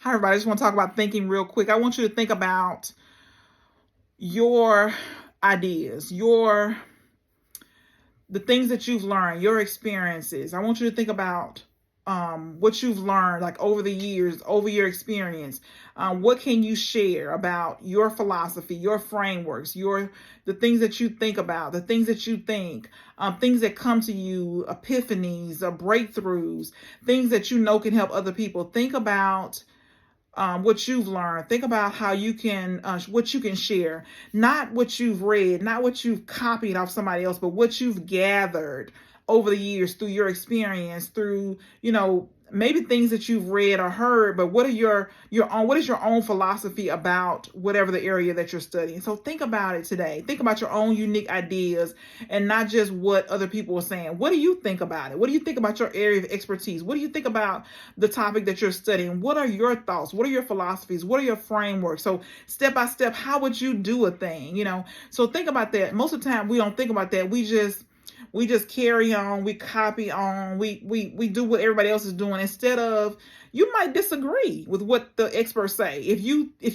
Hi, everybody. I just want to talk about thinking real quick. I want you to think about your ideas, the things that you've learned, your experiences. I want you to think about what you've learned, like over the years, over your experience. What can you share about your philosophy, your frameworks, the things that you think about, the things that you think, things that come to you, epiphanies, breakthroughs, things that you know can help other people. Think about what you've learned. Think about how you can, what you can share, not what you've read, not what you've copied off somebody else, but what you've gathered over the years through your experience, through, maybe things that you've read or heard, but what is your own philosophy about whatever the area that you're studying? So think about it today. Think about your own unique ideas and not just what other people are saying. What do you think about it? What do you think about your area of expertise? What do you think about the topic that you're studying? What are your thoughts? What are your philosophies? What are your frameworks? So step by step, how would you do a thing? So think about that. Most of the time we don't think about that. We just carry on, we copy on, we do what everybody else is doing instead of, you might disagree with what the experts say. If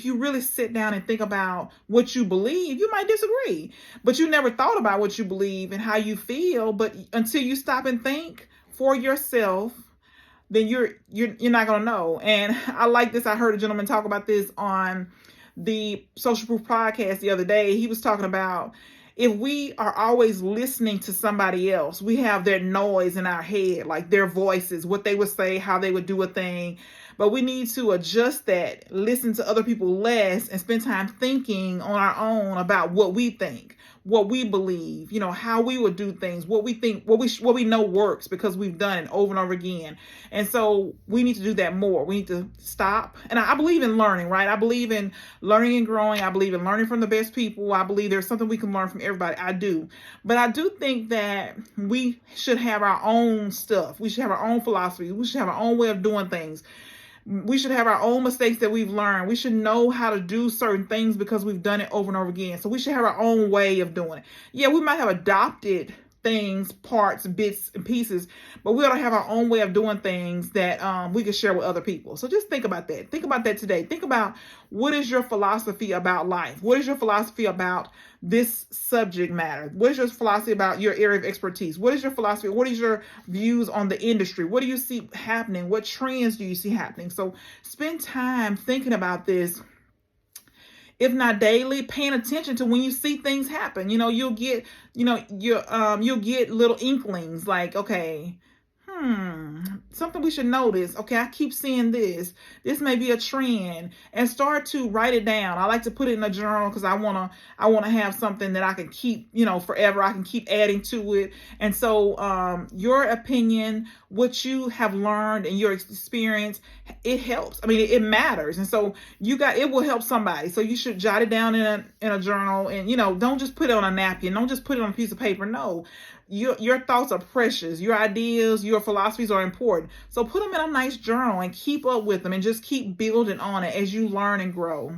you really sit down and think about what you believe, you might disagree. But you never thought about what you believe and how you feel, but until you stop and think for yourself, then you're not gonna know. And I like this. I heard a gentleman talk about this on the Social Proof podcast the other day. He was talking about, if we are always listening to somebody else, we have their noise in our head, like their voices, what they would say, how they would do a thing. But we need to adjust that, listen to other people less, and spend time thinking on our own about what we think, what we believe, how we would do things, what we think, what we know works because we've done it over and over again. And so we need to do that more. We need to stop. And I believe in learning, right? I believe in learning and growing. I believe in learning from the best people. I believe there's something we can learn from everybody. I do. But I do think that we should have our own stuff. We should have our own philosophy. We should have our own way of doing things. We should have our own mistakes that we've learned. We should know how to do certain things because we've done it over and over again. So we should have our own way of doing it. Yeah, we might have adopted things, parts, bits, and pieces, but we ought to have our own way of doing things that we can share with other people. So just think about that. Think about that today. Think about, what is your philosophy about life? What is your philosophy about this subject matter? What is your philosophy about your area of expertise? What is your philosophy? What is your views on the industry? What do you see happening? What trends do you see happening? So spend time thinking about this, if not daily, paying attention to when you see things happen. You'll get, you'll get little inklings like, okay, something we should notice. Okay, I keep seeing this. This may be a trend, and start to write it down. I like to put it in a journal because I wanna have something that I can keep, forever. I can keep adding to it. And so, your opinion, what you have learned, and your experience, it helps. I mean, it matters, and so it will help somebody. So you should jot it down in a journal, and don't just put it on a napkin. Don't just put it on a piece of paper. No. Your thoughts are precious. Your ideas, your philosophies are important. So put them in a nice journal and keep up with them and just keep building on it as you learn and grow.